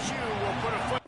LSU will put a foot.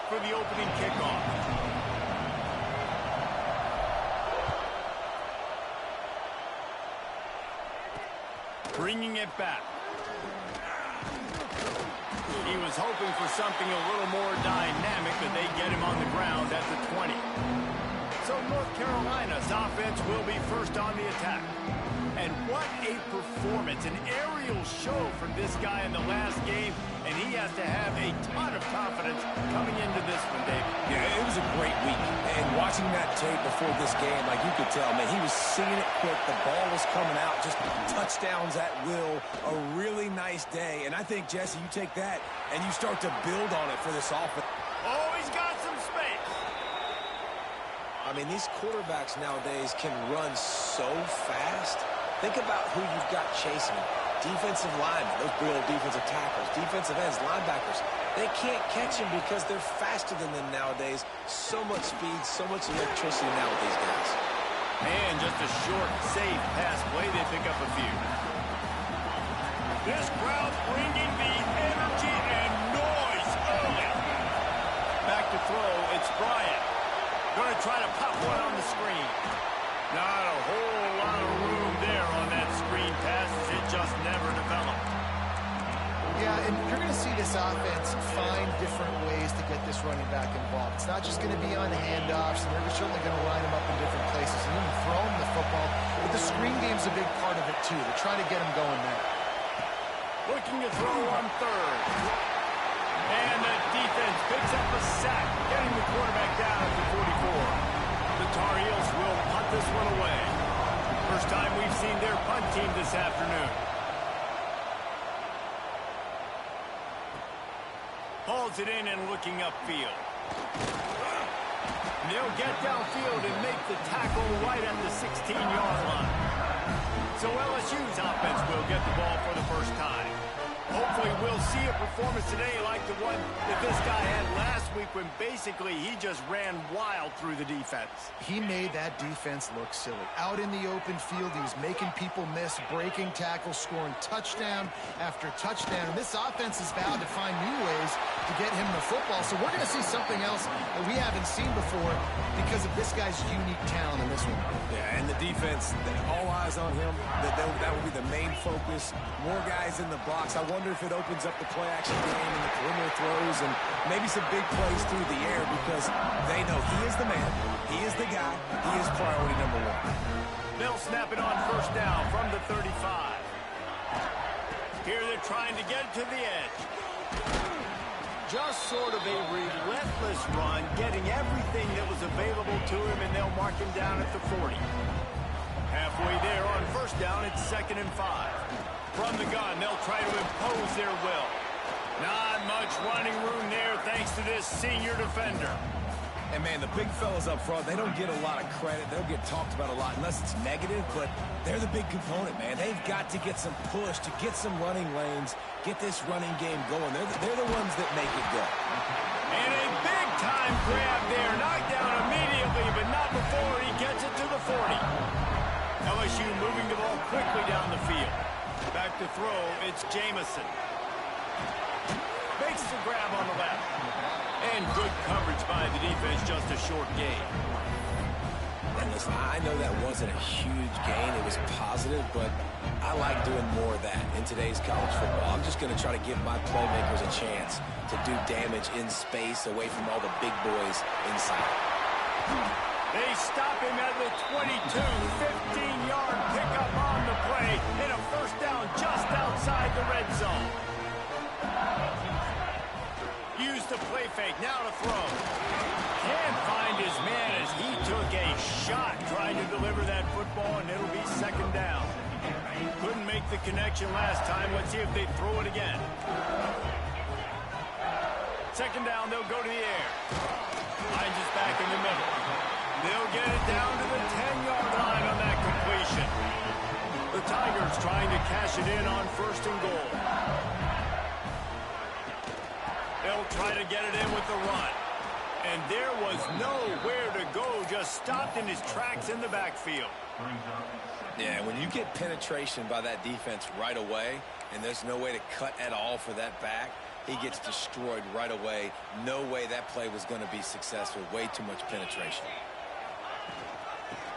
For the opening kickoff. Bringing it back. He was hoping for something a little more dynamic, but they get him on the ground at the 20. So North Carolina's offense will be first on the attack. And what a performance, an aerial show from this guy in the last game, and he has to have a ton of confidence coming into this one, Dave. Yeah, it was a great week, and watching that tape before this game, like you could tell, man, he was seeing it quick, the ball was coming out, just touchdowns at will, a really nice day, and I think, Jesse, you take that, and you start to build on it for this offense. Oh, he's got some space. I mean, these quarterbacks nowadays can run so fast. Think about who you've got chasing him. Defensive linemen, those big old defensive tackles, defensive ends, linebackers. They can't catch him because they're faster than them nowadays. So much speed, so much electricity now with these guys. And just a short, safe pass play. They pick up a few. This crowd bringing the energy and noise early. Back to throw, it's Bryant. Going to try to pop one on the screen. Not a whole lot of room there on that screen pass. It just never developed. Yeah, and you're going to see this offense find different ways to get this running back involved. It's not just going to be on handoffs, and they're certainly going to line him up in different places and even throw him the football. But the screen game's a big part of it, too. They're trying to get him going there. Looking to throw on third. And the defense picks up a sack, getting the quarterback down at the 44. The Tar Heels will punt this one away. First time we've seen their punt team this afternoon. Hauls it in and looking upfield. They'll get downfield and make the tackle right at the 16-yard line. So LSU's offense will get the ball for the first time. Hopefully we'll see a performance today like the one that this guy had last week when basically he just ran wild through the defense. He made that defense look silly. Out in the open field, he was making people miss, breaking tackles, scoring touchdown after touchdown. And this offense has vowed to find new ways to get him the football. So we're going to see something else that we haven't seen before because of this guy's unique talent in this one. Yeah, and the defense, all eyes on him. That will be the main focus. More guys in the box. I wonder if it opens up the play-action game and the perimeter throws and maybe some big plays through the air because they know he is the man, he is the guy, he is priority number one. They'll snap it on first down from the 35. Here they're trying to get to the edge. Just sort of a relentless run, getting everything that was available to him, and they'll mark him down at the 40. Halfway there on first down, it's 2nd and 5. From the gun, they'll try to impose their will. Not much running room there thanks to this senior defender. And, man, the big fellas up front, they don't get a lot of credit. They'll get talked about a lot unless it's negative, but they're the big component, man. They've got to get some push, to get some running lanes, get this running game going. They're the ones that make it go. And a big-time grab there. Knocked down immediately, but not before he gets it to the 40. LSU moving the ball quickly down the field. Back to throw, it's Jamison. Makes the grab on the left. And good coverage by the defense, just a short gain. And listen, I know that wasn't a huge gain. It was positive, but I like doing more of that in today's college football. I'm just going to try to give my playmakers a chance to do damage in space away from all the big boys inside. They stop him at the 22, 15-yard pickup on the play, and a first down just outside the red zone. Used the play fake, now to throw. Can't find his man as he took a deliver that football, and it'll be second down. Couldn't make the connection last time. Let's see if they throw it again. Second down, they'll go to the air. Hines is back in the middle. They'll get it down to the 10-yard line on that completion. The Tigers trying to cash it in on first and goal. They'll try to get it in with the run. And there was nowhere to go, just stopped in his tracks in the backfield. Yeah, when you get penetration by that defense right away, and there's no way to cut at all for that back, he gets destroyed right away. No way that play was going to be successful. Way too much penetration.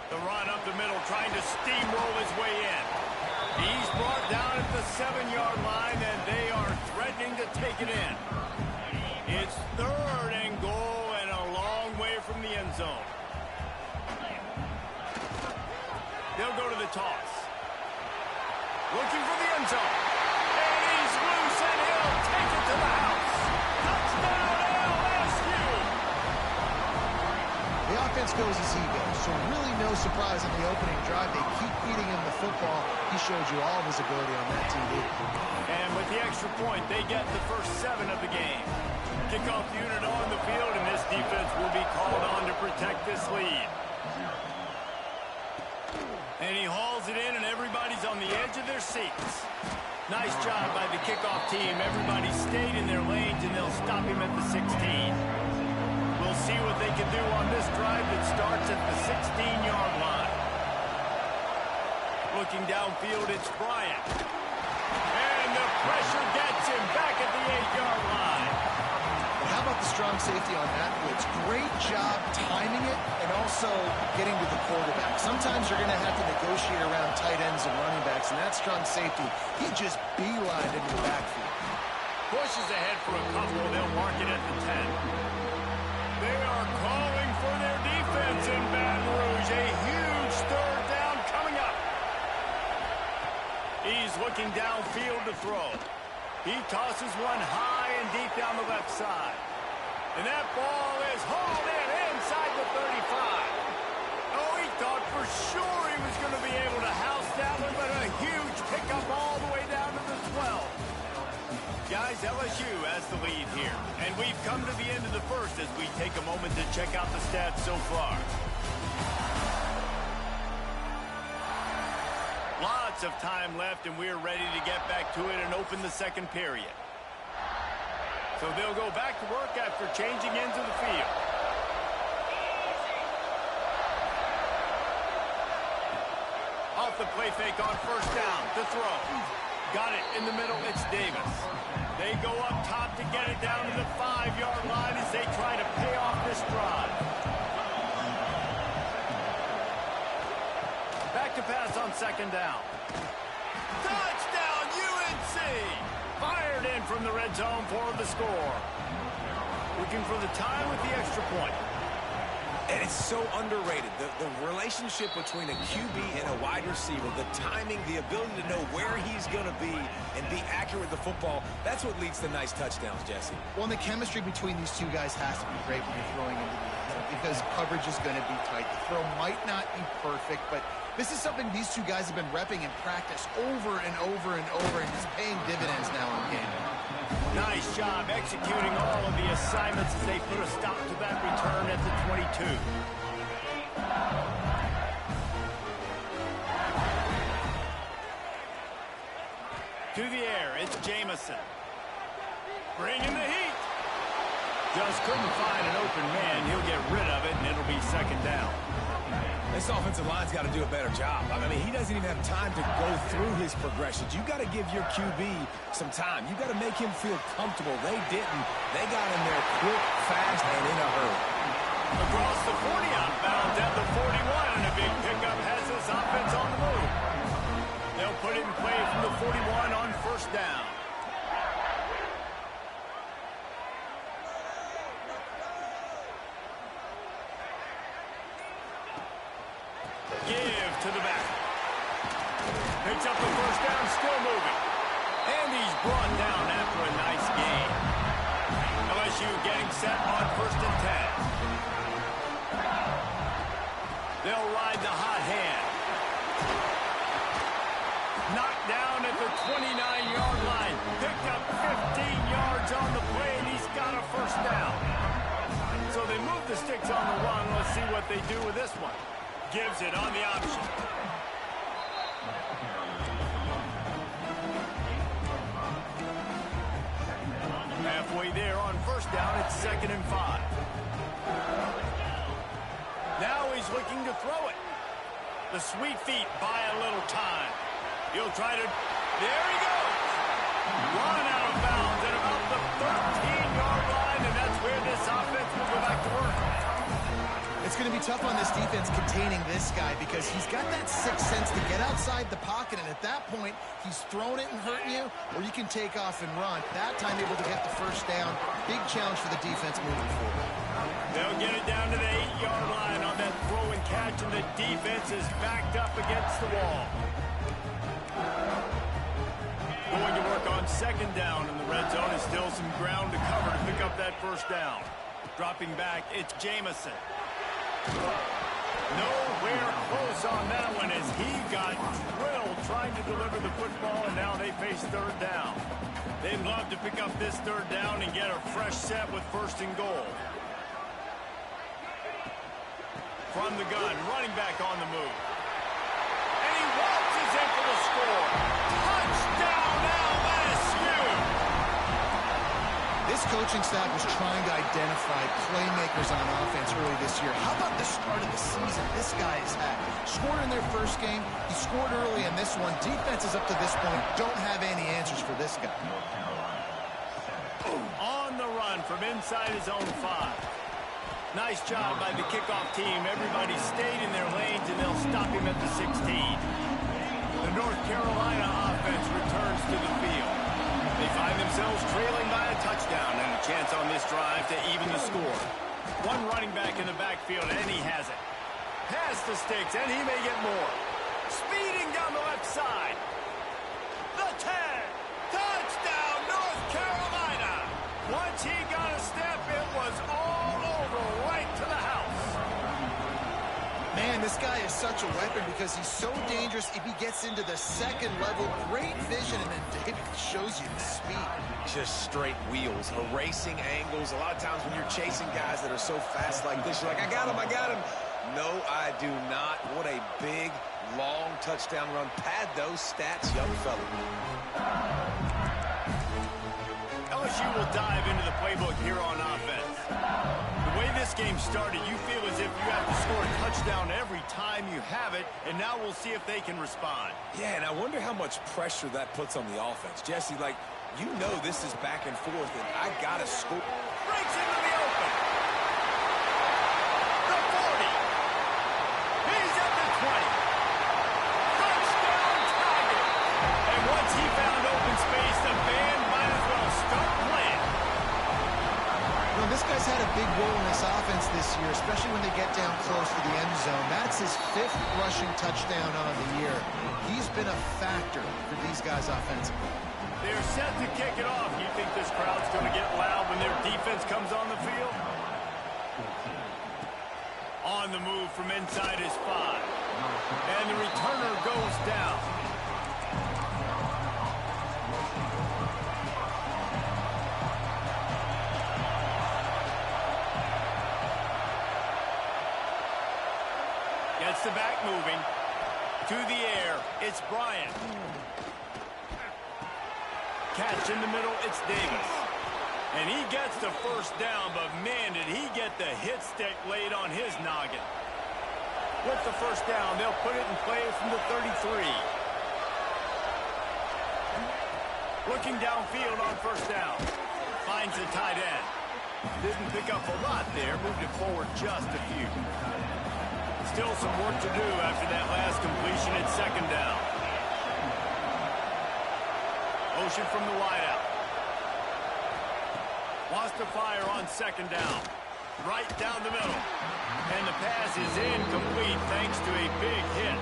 The run up the middle, trying to steamroll his way in. He's brought down at the 7-yard line, and they are threatening to take it in. It's third and goal and a long way from the end zone. They'll go to the toss. Looking for the end zone. And he's loose, and he'll take it to the house. Touchdown, LSU! The offense goes as he goes, so really no surprise in the opening drive. They keep feeding him the football. He showed you all of his ability on that TV. And with the extra point, they get the first 7 of the game. Kickoff unit on the field, and this defense will be called on to protect this lead. And he hauls it in, and everybody's on the edge of their seats. Nice job by the kickoff team. Everybody stayed in their lanes, and they'll stop him at the 16. We'll see what they can do on this drive that starts at the 16-yard line. Looking downfield, it's Bryant. And the pressure gets him back at the 8-yard line. How about the strong safety on that blitz? Great job timing it and also getting to the quarterback. Sometimes you're going to have to negotiate around tight ends and running backs, and that strong safety, he just beelined into the backfield. Pushes ahead for a couple. They'll mark it at the 10. They are calling for their defense in Baton Rouge. A huge third down coming up. He's looking downfield to throw. He tosses one high and deep down the left side. And that ball is hauled in inside the 35. Oh, he thought for sure he was going to be able to house that one, but a huge pickup all the way down to the 12. Guys, LSU has the lead here. And we've come to the end of the first as we take a moment to check out the stats so far. Lots of time left, and we're ready to get back to it and open the second period. So they'll go back to work after changing into the field. Off the play fake on first down to throw. Got it in the middle, it's Davis. They go up top to get it down to the 5-yard line as they try to pay off this drive. Back to pass on second down. Touchdown, UNC! Fired in from the red zone for the score. Looking for the tie with the extra point. And it's so underrated. The relationship between a QB and a wide receiver, the timing, the ability to know where he's going to be and be accurate with the football, that's what leads to nice touchdowns, Jesse. Well, and the chemistry between these two guys has to be great when you're throwing into the end zone because coverage is going to be tight. The throw might not be perfect, but this is something these two guys have been repping in practice over and over and over, and it's paying dividends now in the game. Nice job executing all of the assignments as they put a stop to that return at the 22. To the air, it's Jamison. Bringing the heat. Just couldn't find an open man. He'll get rid of it, and it'll be second down. This offensive line's got to do a better job. I mean, he doesn't even have time to go through his progressions. You got to give your QB some time. You got to make him feel comfortable. They didn't. They got him there quick, fast, and in a hurry. Across the 40, outbound at the 41, and a big pickup has this offense on the move. They'll put it in play from the 41 on first down. Give to the back. Picks up the first down, still moving. And he's brought down after a nice gain. LSU getting set on first and 10. They'll ride the hot hand down. So they move the sticks on the run. Let's see what they do with this one. Gives it on the option. Halfway there on first down, it's 2nd and 5. Now he's looking to throw it. The sweet feet buy a little time. He'll try to... There he goes! Run out of bounds at about the 13-yard line, and that's where this offense will go back to work. It's going to be tough on this defense containing this guy because he's got that sixth sense to get outside the pocket, and at that point, he's throwing it and hurting you, or you can take off and run. That time able to get the first down. Big challenge for the defense moving forward. They'll get it down to the 8-yard line on that throw and catch, and the defense is backed up against the wall. Going to work on 2nd down in the red zone. Is still some ground to cover to pick up that first down. Dropping back, it's Jamison. Nowhere close on that one as he got drilled trying to deliver the football, and now they face 3rd down. They'd love to pick up this 3rd down and get a fresh set with 1st and goal. From the gun, running back on the move. And he waltzes in for the score. Touchdown, LSU! This coaching staff was trying to identify playmakers on offense early this year. How about the start of the season this guy has had? Scored in their first game. He scored early in this one. Defenses up to this point don't have any answers for this guy. On the run from inside his own 5. Nice job by the kickoff team. Everybody stayed in their lanes, and they'll stop him at the 16. The North Carolina offense returns to the field. They find themselves trailing by a touchdown and a chance on this drive to even the score. One running back in the backfield, and he has it. Pass the sticks, and he may get more. Speeding down the left side. The 10. Touchdown, North Carolina. Once he got a step, it was all over, right to the house. Man, this guy is such a weapon because he's so dangerous if he gets into the 2nd level. Great vision, and then David shows you the speed. Just straight wheels, erasing angles. A lot of times when you're chasing guys that are so fast like this, you're like, I got him, I got him. No, I do not. What a big, long touchdown run. Pad those stats, young fella. LSU will dive into the playbook here on offense. The way this game started, you feel as if you have to score a touchdown every time you have it, and now we'll see if they can respond. Yeah, and I wonder how much pressure that puts on the offense. Jesse, like, you know this is back and forth, and I got to score. Breaks into the open. The 40. He's at the 20. Touchdown, Tiger. And once he found open space, the band might as well start playing. You know, this guy's had a big role in this offense this year, especially when they get down close to the end zone. That's his 5th rushing touchdown on the year. He's been a factor for these guys offensively. They're set to kick it off. You think this crowd's going to get loud when their defense comes on the field? On the move from inside his 5. And the returner goes down. Gets the back moving. To the air, it's Bryant. Catch in the middle, it's Davis. And he gets the first down, but man, did he get the hit stick laid on his noggin. With the first down, they'll put it in play from the 33. Looking downfield on first down. Finds the tight end. Didn't pick up a lot there, moved it forward just a few. Still some work to do after that last completion at 2nd down. Motion from the wideout. Wants to fire on 2nd down. Right down the middle. And the pass is incomplete thanks to a big hit.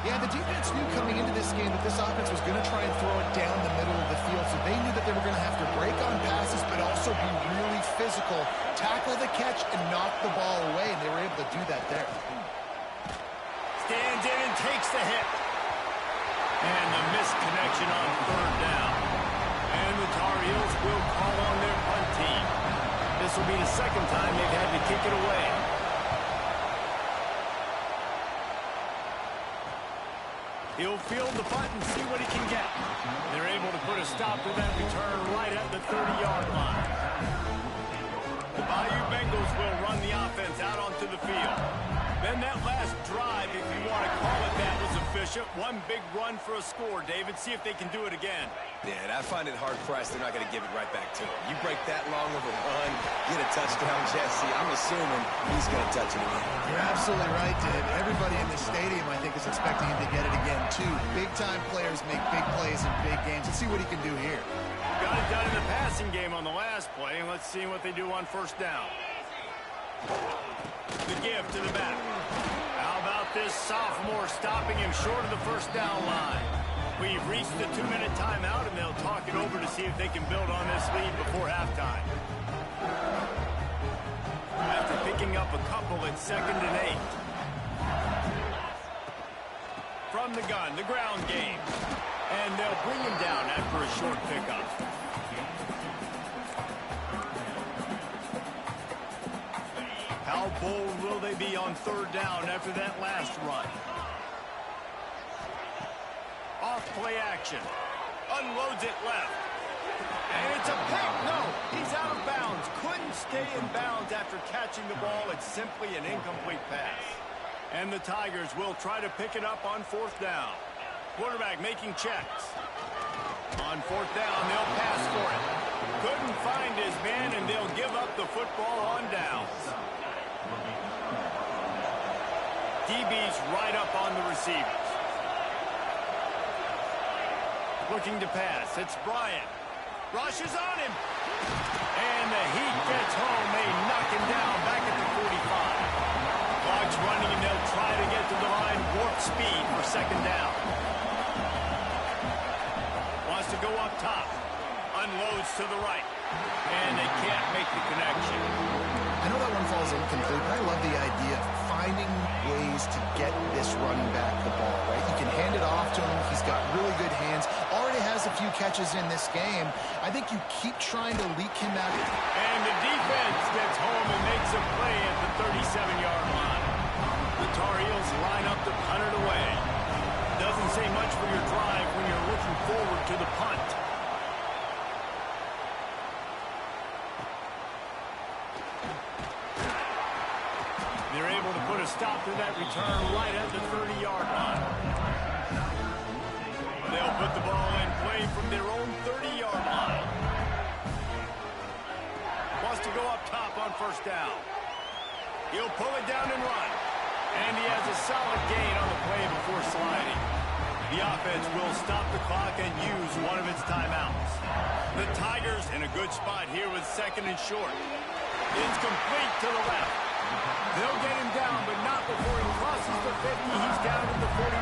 Yeah, the defense knew coming into this game that this offense was going to try and throw it down the middle of the field, so they knew that they were going to have to break on passes but also be really physical, tackle the catch, and knock the ball away, and they were able to do that there. Stands in and takes the hit. And the missed connection on 3rd down. And the Tar Heels will call on their punt team. This will be the second time they've had to kick it away. He'll field the punt and see what he can get. They're able to put a stop to that return right at the 30-yard line. The Bayou Bengals will run the offense out onto the field. Then that last drive, if you want to call it that, was efficient. One big run for a score, David. See if they can do it again. Yeah, and I find it hard-pressed they're not going to give it right back to him. You break that long of a run, get a touchdown, Jesse, I'm assuming he's going to touch it again. You're absolutely right, Dave. Everybody in the stadium, I think, is expecting him to get it again, too. Big-time players make big plays in big games. Let's see what he can do here. Got it done in the passing game on the last play, and let's see what they do on first down. The give to the back. How about this sophomore stopping him short of the first down line? We've reached the 2-minute timeout, and they'll talk it over to see if they can build on this lead before halftime. After picking up a couple at 2nd and 8. From the gun, the ground game. And they'll bring him down after a short pickup. How bold will they be on 3rd down after that last run? Off play action. Unloads it left. And it's a pick. No, he's out of bounds. Couldn't stay in bounds after catching the ball. It's simply an incomplete pass. And the Tigers will try to pick it up on 4th down. Quarterback making checks. On 4th down, they'll pass for it. Couldn't find his man, and they'll give up the football on downs. DB's right up on the receivers. Looking to pass. It's Bryant. Rushes on him. And the heat gets home. They knock him down back at the 45. Clock's running, and they'll try to get to the line. Warp speed for 2nd down. Wants to go up top. Unloads to the right. And they can't make the connection. I know that one falls incomplete, but I love the idea of finding ways to get this running back the ball, right? You can hand it off to him. He's got really good hands. Already has a few catches in this game. I think you keep trying to leak him out. And the defense gets home and makes a play at the 37-yard line. The Tar Heels line up to punt it away. Doesn't say much for your drive when you're looking forward to the punt. They're able to put a stop to that return right at the 30-yard line. They'll put the ball in play from their own 30-yard line. Wants to go up top on 1st down. He'll pull it down and run. And he has a solid gain on the play before sliding. The offense will stop the clock and use one of its timeouts. The Tigers in a good spot here with 2nd and short. It's complete to the left. They'll get him down, but not before he crosses the 50. He's down to the 49.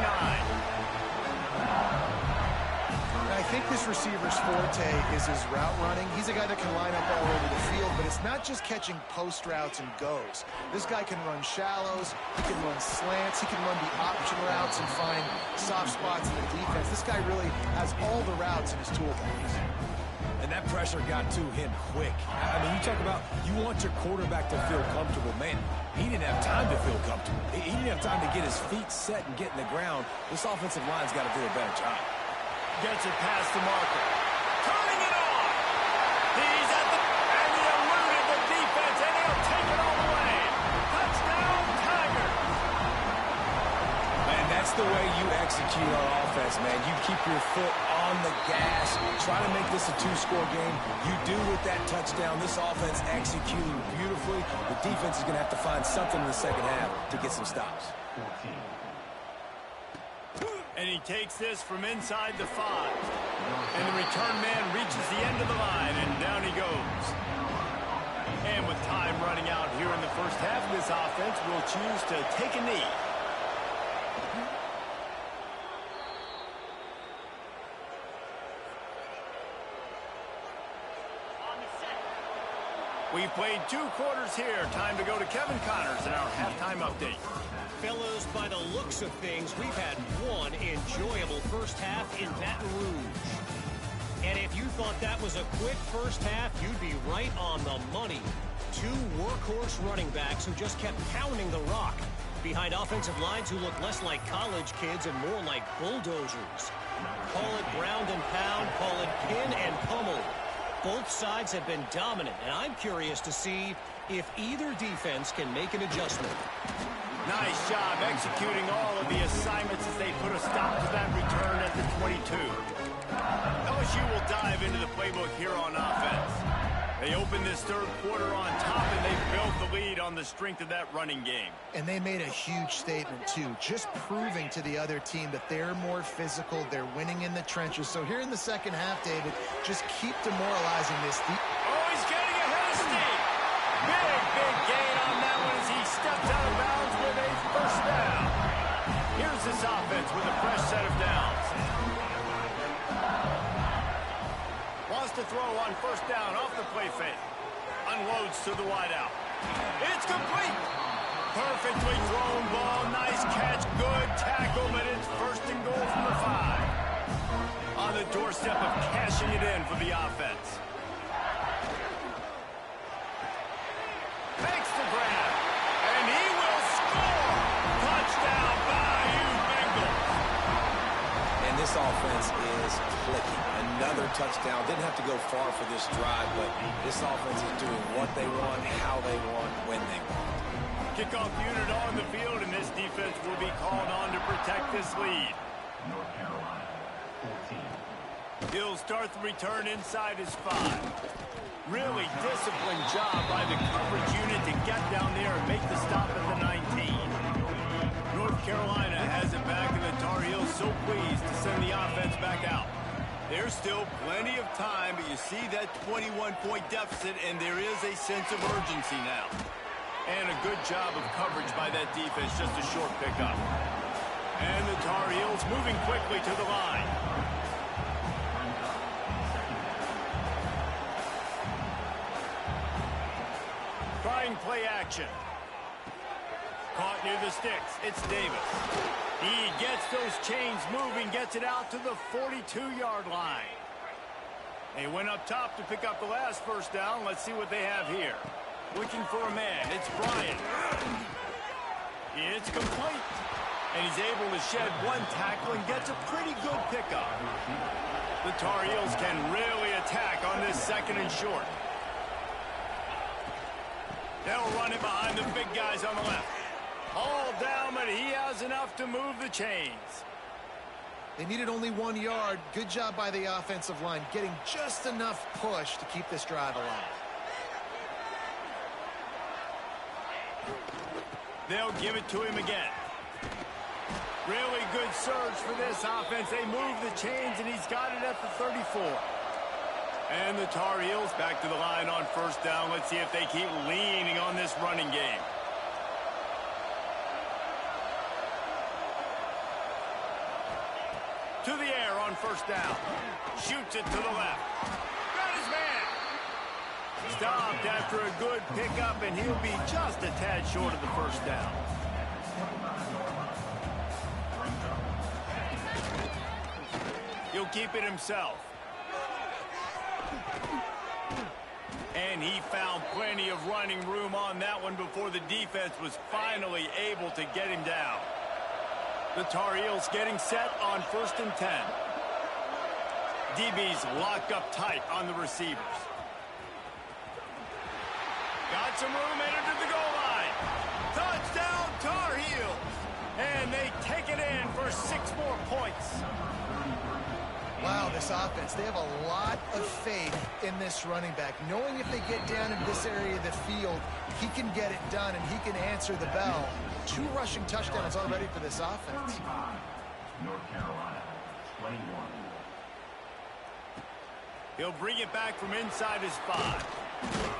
I think this receiver's forte is his route running. He's a guy that can line up all over the field, but it's not just catching post routes and goes. This guy can run shallows, he can run slants, he can run the option routes and find soft spots in the defense. This guy really has all the routes in his toolbox. And that pressure got to him quick. I mean, you talk about you want your quarterback to feel comfortable. Man, he didn't have time to feel comfortable. He didn't have time to get his feet set and get in the ground. This offensive line's got to do a better job. Gets it past the marker. Turning it on. He's at the... And he eluded the defense, and he'll take it all the way. Touchdown, Tigers. Man, that's the way you execute on offense, man. You keep your foot on the gas. Try to make this a 2-score game. You do with that touchdown. This offense executing beautifully. The defense is going to have to find something in the second half to get some stops. And he takes this from inside the 5. And the return man reaches the end of the line, and down he goes. And with time running out here in the first half, this offense will choose to take a knee. We've played 2 quarters here. Time to go to Kevin Connors in our halftime update. Fellas, by the looks of things, we've had one enjoyable first half in Baton Rouge. And if you thought that was a quick first half, you'd be right on the money. Two workhorse running backs who just kept pounding the rock behind offensive lines who look less like college kids and more like bulldozers. Call it ground and pound, call it pin and pummel. Both sides have been dominant, and I'm curious to see if either defense can make an adjustment. Nice job executing all of the assignments as they put a stop to that return at the 22. LSU will dive into the playbook here on offense. They opened this third quarter on top, and they built the lead on the strength of that running game. And they made a huge statement, too, just proving to the other team that they're more physical, they're winning in the trenches. So here in the second half, David, just keep demoralizing this. Oh, he's getting ahead of steam. Big gain on that one as he stepped out of bounds with a first down. Here's this offense with a fresh set of downs. Wants to throw on first down off the play fake. Unloads to the wideout. It's complete. Perfectly thrown ball. Nice catch. Good tackle, but it's first and goal from the 5. On the doorstep of cashing it in for the offense. Makes the grab. And he will score. Touchdown, Bayou Bengals. And this offense is clicking. Another touchdown. Didn't have to go far for this drive, but this offense is doing what they want, how they want, when they want. Kickoff unit on the field, and this defense will be called on to protect this lead. North Carolina, 14. He'll start the return inside his 5. Really disciplined job by the coverage unit to get down there and make the stop at the 19. North Carolina has it back, and the Tar Heels so pleased to send the offense back out. There's still plenty of time, but you see that 21-point deficit, and there is a sense of urgency now. And a good job of coverage by that defense, just a short pickup. And the Tar Heels moving quickly to the line. Trying play action. Caught near the sticks. It's Davis. He gets those chains moving, gets it out to the 42-yard line. They went up top to pick up the last first down. Let's see what they have here. Looking for a man. It's Bryant. It's complete. And he's able to shed one tackle and gets a pretty good pickup. The Tar Heels can really attack on this second and short. They'll run it behind the big guys on the left. All down, but he has enough to move the chains. They needed only 1 yard. Good job by the offensive line, getting just enough push to keep this drive alive. They'll give it to him again. Really good surge for this offense. They move the chains, and he's got it at the 34. And the Tar Heels back to the line on first down. Let's see if they keep leaning on this running game. To the air on first down. Shoots it to the left. Got his man. Stopped after a good pickup, and he'll be just a tad short of the first down. He'll keep it himself. And he found plenty of running room on that one before the defense was finally able to get him down. The Tar Heels getting set on first and 10. DB's locked up tight on the receivers. Got some room, entered to the goal line. Touchdown, Tar Heels. And they take it in for 6 more points. Wow, this offense, they have a lot of faith in this running back, knowing if they get down in this area of the field, he can get it done and he can answer the bell. 2 rushing touchdowns already for this offense. North Carolina, 21. He'll bring it back from inside his 5.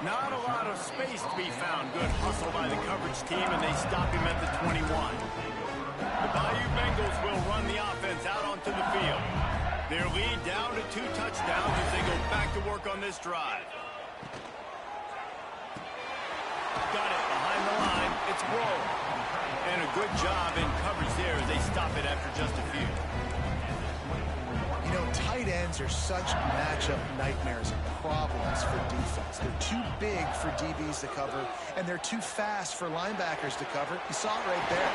Not a lot of space to be found. Good hustle by the coverage team, and they stop him at the 21. The Bayou Bengals will run the offense out onto the field. Their lead down to 2 touchdowns as they go back to work on this drive. Got it behind the line. It's Rowe. And a good job in coverage there as they stop it after just a few. You know, tight ends are such matchup nightmares and problems for defense. They're too big for DBs to cover, and they're too fast for linebackers to cover. You saw it right there.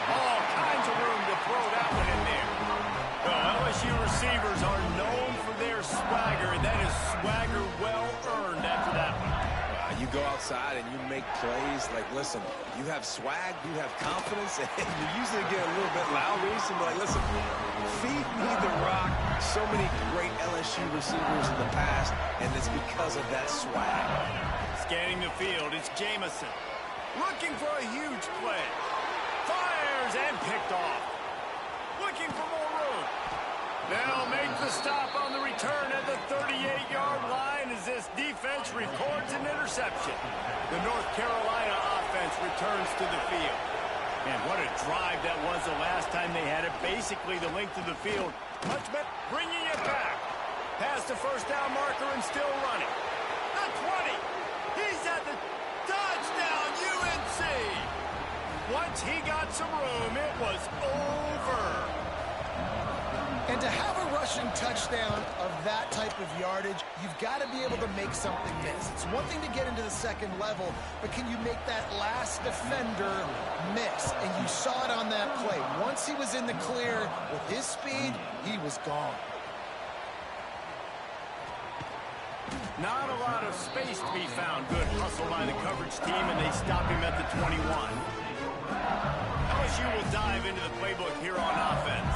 All kinds of room to throw that one in there. Well, LSU receivers are known for their swagger, and that is swagger well earned after that one. You go outside and you make plays. Like, listen, you have swag, you have confidence, and you usually get a little bit loud. Like, listen, feed me the rock. So many great LSU receivers in the past, and it's because of that swag. Scanning the field, it's Jamison. Looking for a huge play. Fires and picked off. Looking for more room. They'll make the stop on the return at the 38-yard line as this defense records an interception. The North Carolina offense returns to the field. Man, what a drive that was the last time they had it. Basically the length of the field. Much better. Bringing it back. Past the first down marker and still running. The 20. He's at the touchdown, UNC. Once he got some room, it was over. And to have a rushing touchdown of that type of yardage, you've got to be able to make something miss. It's one thing to get into the second level, but can you make that last defender miss? And you saw it on that play. Once he was in the clear with his speed, he was gone. Not a lot of space to be found. Good hustle by the coverage team, and they stop him at the 21. LSU will dive into the playbook here on offense.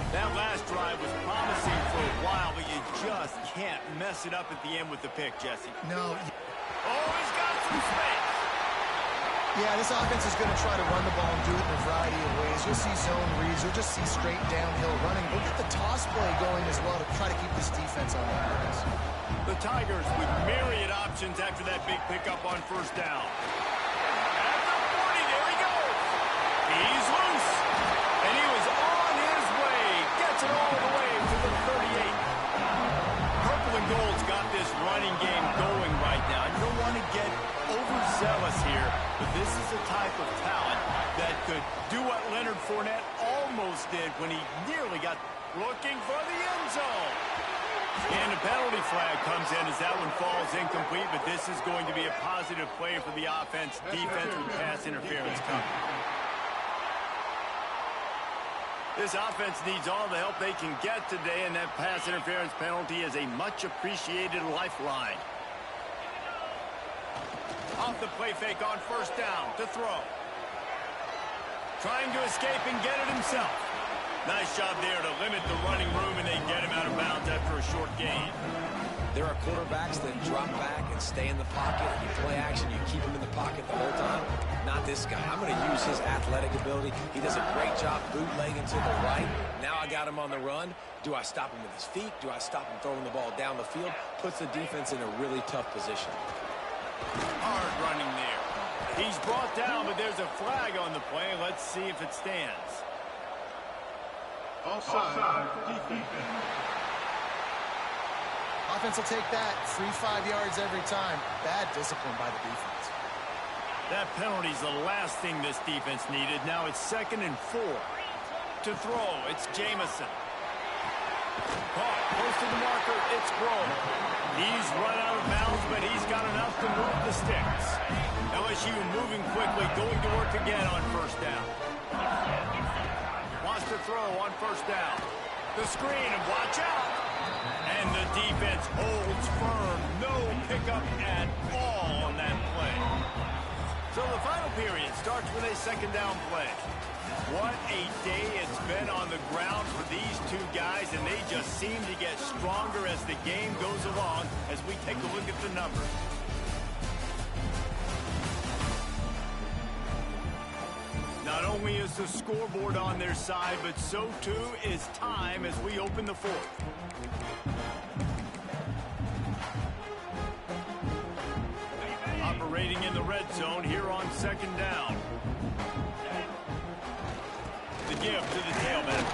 That last drive was promising for a while, but you just can't mess it up at the end with the pick, Jesse. No. Oh, he's got some space. Yeah, this offense is going to try to run the ball and do it in a variety of ways. You'll see zone reads. You'll just see straight downhill running. We'll get the toss play going as well to try to keep this defense on their heels. The Tigers with myriad options after that big pickup on first down. At the 40, there he goes. He's loose. And he was on his way. Gets it all the way to the 38. Purple and gold's got this running game going right now. You don't want to get overzealous here, but this is a type of talent that could do what Leonard Fournette almost did when he nearly got looking for the end zone. And a penalty flag comes in as that one falls incomplete, but this is going to be a positive play for the offense. Defense with pass interference coming. This offense needs all the help they can get today, and that pass interference penalty is a much-appreciated lifeline. Off the play fake on first down to throw. Trying to escape and get it himself. Nice job there to limit the running room, and they get him out of bounds after a short gain. There are quarterbacks that drop back and stay in the pocket. You play action, you keep him in the pocket the whole time. Not this guy. I'm going to use his athletic ability. He does a great job bootlegging to the right. Now I got him on the run. Do I stop him with his feet? Do I stop him throwing the ball down the field? Puts the defense in a really tough position. Hard running there. He's brought down, but there's a flag on the play. Let's see if it stands. Offside. Defense. Offense will take that. Free 5 yards every time. Bad discipline by the defense. That penalty's the last thing this defense needed. Now it's 2nd and 4. To throw, it's Jamison. Caught, close to the marker, it's Grove. He's run out of bounds, but he's got enough to move the sticks. LSU moving quickly, going to work again on first down. Wants to throw on first down. The screen, and watch out. And the defense holds firm. No pickup at all on that play. So the final period starts with a 2nd down play. What a day it's been on the ground for these two guys, and they just seem to get stronger as the game goes along as we take a look at the numbers. Not only is the scoreboard on their side, but so too is time as we open the 4th. Operating in the red zone here on 2nd down. The give to the tailback.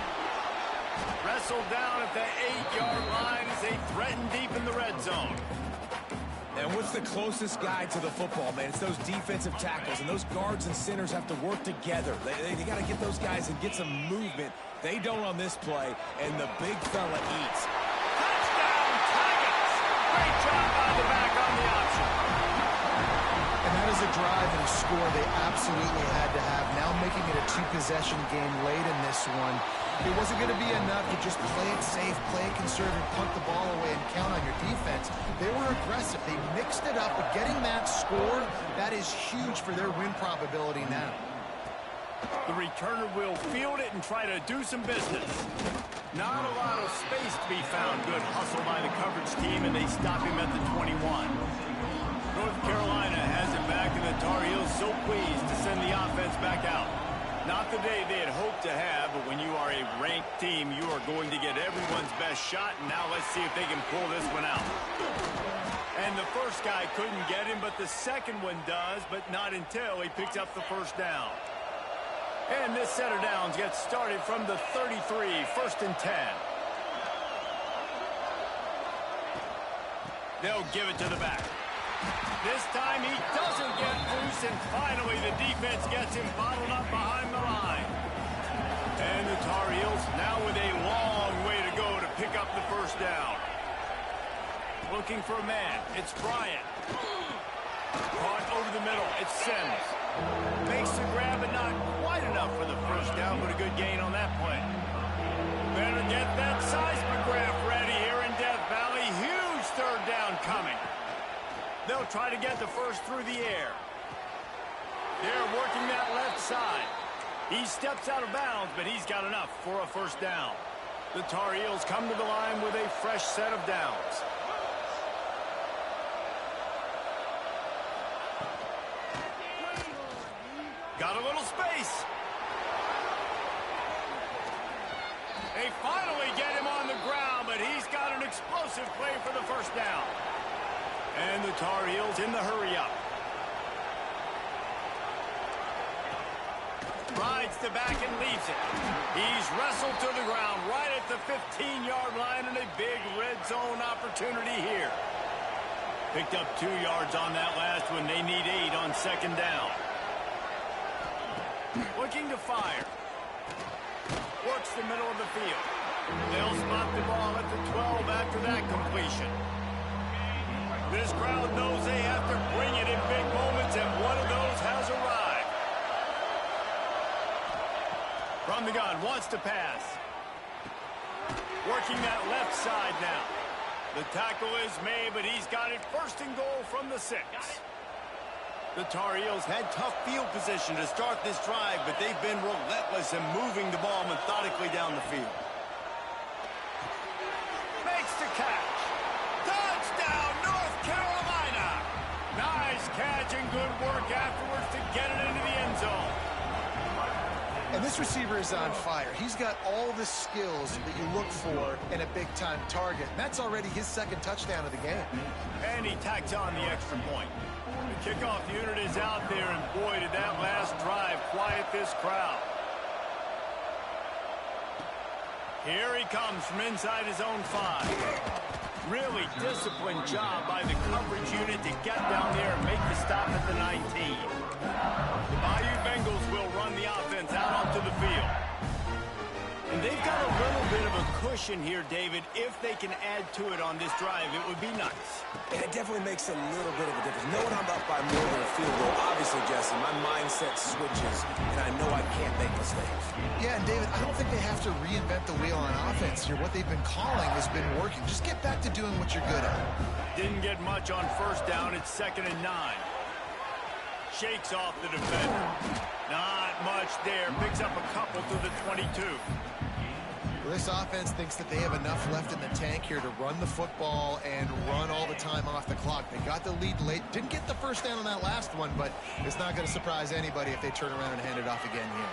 Wrestled down at the 8-yard line as they threaten deep in the red zone. And what's the closest guy to the football, man? It's those defensive tackles, and those guards and centers have to work together. They got to get those guys and get some movement They don't on this play, and the big fella eats. Touchdown, Tigers! Great job by the back on the option. And that is a drive and a score they absolutely had to have. Now making it a two-possession game late in this one. It wasn't going to be enough to just play it safe, play it conservative, punt the ball away, and count on your defense. They were aggressive. They mixed it up, but getting that score, that is huge for their win probability now. The returner will field it and try to do some business. Not a lot of space to be found. Good hustle by the coverage team, and they stop him at the 21. North Carolina has it back, and the Tar Heels so pleased to send the offense back out. Not the day they had hoped to have, but when you are a ranked team, you are going to get everyone's best shot, and now let's see if they can pull this one out. And the first guy couldn't get him, but the second one does, but not until he picks up the first down. And this set of downs gets started from the 33, 1st and 10. They'll give it to the back. This time he doesn't get loose, and finally the defense gets him bottled up behind the line. And the Tar Heels now with a long way to go to pick up the first down. Looking for a man. It's Bryant. Caught over the middle. It's Sims. Makes the grab, but not quite enough for the first down, but a good gain on that play. Better get that seismograph ready here in Death Valley. Huge third down coming. They'll try to get the first through the air. They're working that left side. He steps out of bounds, but he's got enough for a first down. The Tar Heels come to the line with a fresh set of downs. Got a little space. They finally get him on the ground, but he's got an explosive play for the first down. And the Tar Heels in the hurry-up. Rides the back and leaves it. He's wrestled to the ground right at the 15-yard line, and a big red zone opportunity here. Picked up 2 yards on that last one. They need 8 on second down. Looking to fire. Works the middle of the field. They'll spot the ball at the 12 after that completion. This crowd knows they have to bring it in big moments, and one of those has arrived. From the gun, wants to pass. Working that left side now. The tackle is made, but he's got it 1st and goal from the 6. The Tar Heels had tough field position to start this drive, but they've been relentless in moving the ball methodically down the field. Makes the catch. Touchdown, North Carolina! Nice catch and good work afterwards to get it into the end zone. And this receiver is on fire. He's got all the skills that you look for in a big-time target. And that's already his 2nd touchdown of the game. And he tacks on the extra point. The kickoff unit is out there, and boy, did that last drive quiet this crowd. Here he comes from inside his own 5. Really disciplined job by the coverage unit to get down there and make the stop at the 19. The Bayou Bengals will run the offense out onto the field. And they've got a little bit of a cushion here, David. If they can add to it on this drive, it would be nice. And it definitely makes a little bit of a difference. Knowing I'm up by more than a field goal, obviously, Jesse, my mindset switches, and I know I can't make mistakes. Yeah, and David, I don't think they have to reinvent the wheel on offense here. What they've been calling has been working. Just get back to doing what you're good at. Didn't get much on first down. It's 2nd and 9. Shakes off the defender. Not much there. Picks up a couple to the 22. Well, this offense thinks that they have enough left in the tank here to run the football and run all the time off the clock. They got the lead late. Didn't get the first down on that last one, but it's not going to surprise anybody if they turn around and hand it off again here.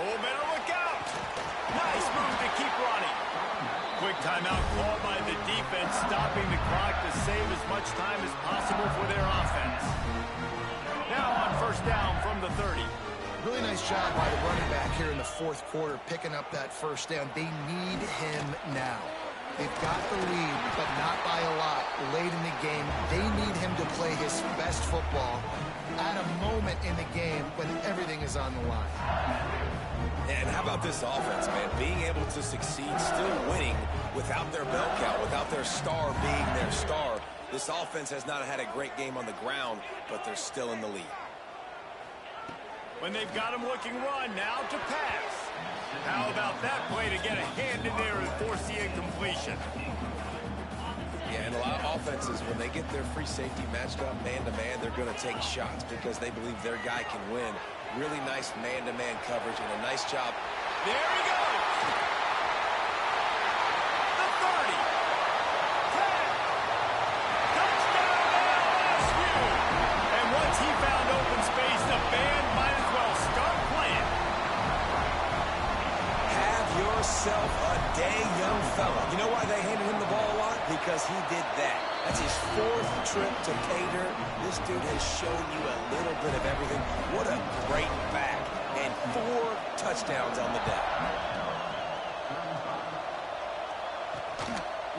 Oh, better look out. Nice move to keep running. Quick timeout called by the defense, stopping the clock to save as much time as possible for their offense. Now on first down from the 30. Really nice job by the running back here in the 4th quarter, picking up that first down. They need him now. They've got the lead, but not by a lot late in the game. They need him to play his best football at a moment in the game when everything is on the line. And how about this offense, man? Being able to succeed, still winning without their bell cow, without their star being their star. This offense has not had a great game on the ground, but they're still in the lead. When they've got him looking run, now to pass. How about that play to get a hand in there and force the incompletion? Yeah, and a lot of offenses, when they get their free safety matched up man-to-man, they're going to take shots because they believe their guy can win. Really nice man-to-man coverage and a nice job. There he goes! The 30. 10. Touchdown LSU! And once he found open space, the band might as well start playing. Have yourself a day, young fella. You know why they handed him the ball a lot? Because he did that. That's his 4th trip to pay dirt. This dude has shown you a little bit of everything. What a great back. And 4 touchdowns on the day.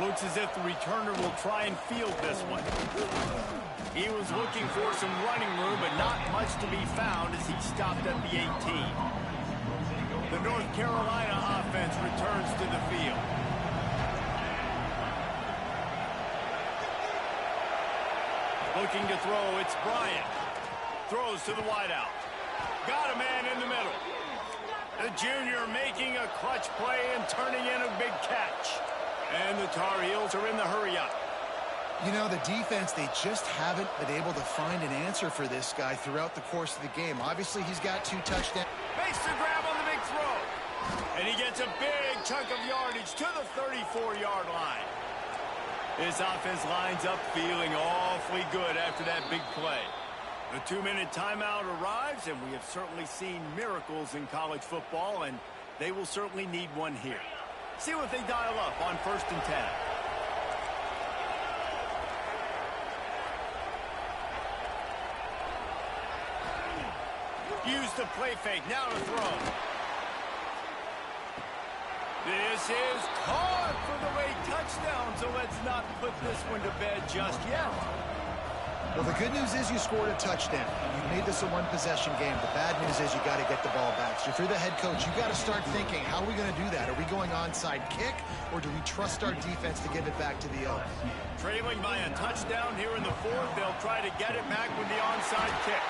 Looks as if the returner will try and field this one. He was looking for some running room, but not much to be found as he stopped at the 18. The North Carolina offense returns to the field. Looking to throw, it's Bryant. Throws to the wideout. Got a man in the middle. The junior making a clutch play and turning in a big catch. And the Tar Heels are in the hurry-up. You know, the defense, they just haven't been able to find an answer for this guy throughout the course of the game. Obviously, he's got 2 touchdowns. Makes the grab on the big throw. And he gets a big chunk of yardage to the 34-yard line. This offense lines up feeling awfully good after that big play. The 2-minute timeout arrives, and we have certainly seen miracles in college football, and they will certainly need one here. See what they dial up on 1st and 10. Use the play fake, now to throw. This is caught for the late touchdown, so let's not put this one to bed just yet. Well, the good news is you scored a touchdown. You made this a one-possession game. The bad news is you got to get the ball back. So if you're the head coach, you got to start thinking, how are we going to do that? Are we going onside kick, or do we trust our defense to give it back to the Oaks? Trailing by a touchdown here in the 4th, they'll try to get it back with the onside kick.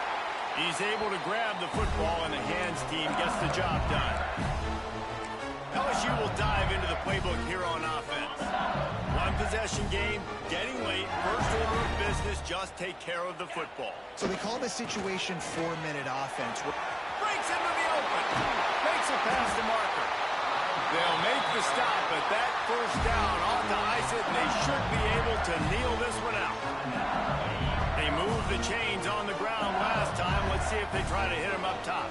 He's able to grab the football, and the hands team gets the job done. LSU will dive into the playbook here on offense. One-possession game, getting late, first order of business, just take care of the football. So they call this situation 4-minute offense. Breaks into the open, makes a pass to Marker. They'll make the stop, but that first down ought to ice it, and they should be able to kneel this one out. They moved the chains on the ground last time. Let's see if they try to hit him up top.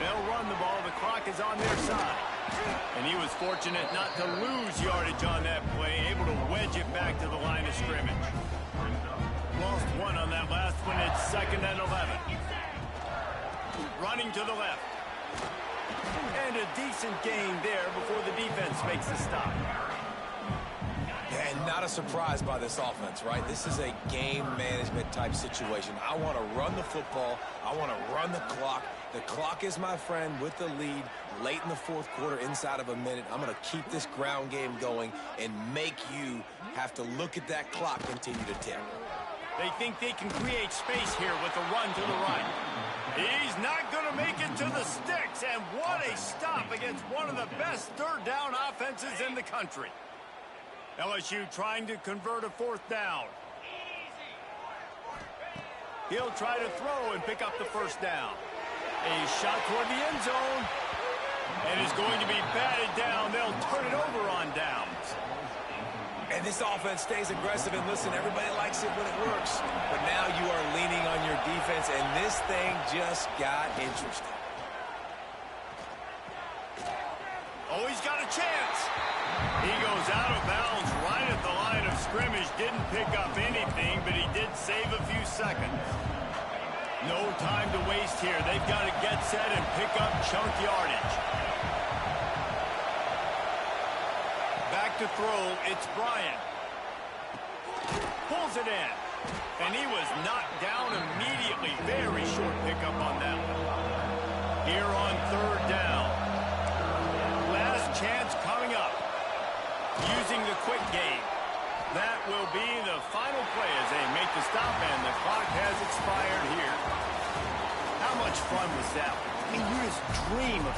They'll run the ball. The clock is on their side. And he was fortunate not to lose yardage on that play, able to wedge it back to the line of scrimmage. Lost 1 on that last one. It's 2nd and 11. Running to the left. And a decent gain there before the defense makes the stop. And not a surprise by this offense, right? This is a game management type situation. I want to run the football. I want to run the clock. The clock is my friend with the lead late in the 4th quarter, inside of a minute. I'm going to keep this ground game going and make you have to look at that clock continue to tick. They think they can create space here with a run to the right. He's not going to make it to the sticks, and what a stop against one of the best 3rd down offenses in the country. LSU trying to convert a 4th down. He'll try to throw and pick up the 1st down. A shot toward the end zone. And is going to be batted down. They'll turn it over on downs. And this offense stays aggressive. And listen, everybody likes it when it works. But now you are leaning on your defense, and this thing just got interesting. Oh, he's got a chance. He goes out of bounds right at the line of scrimmage. Didn't pick up anything, but he did save a few seconds. No time to waste here. They've got to get set and pick up chunk yardage. Back back to throw. It's Bryant. Pulls it in. And he was knocked down immediately. Very short pickup on that one. Here on third down. Last chance coming up. Using the quick game. That will be the final play as they make the stop, and the clock has expired here. How much fun was that? I mean, you just dream of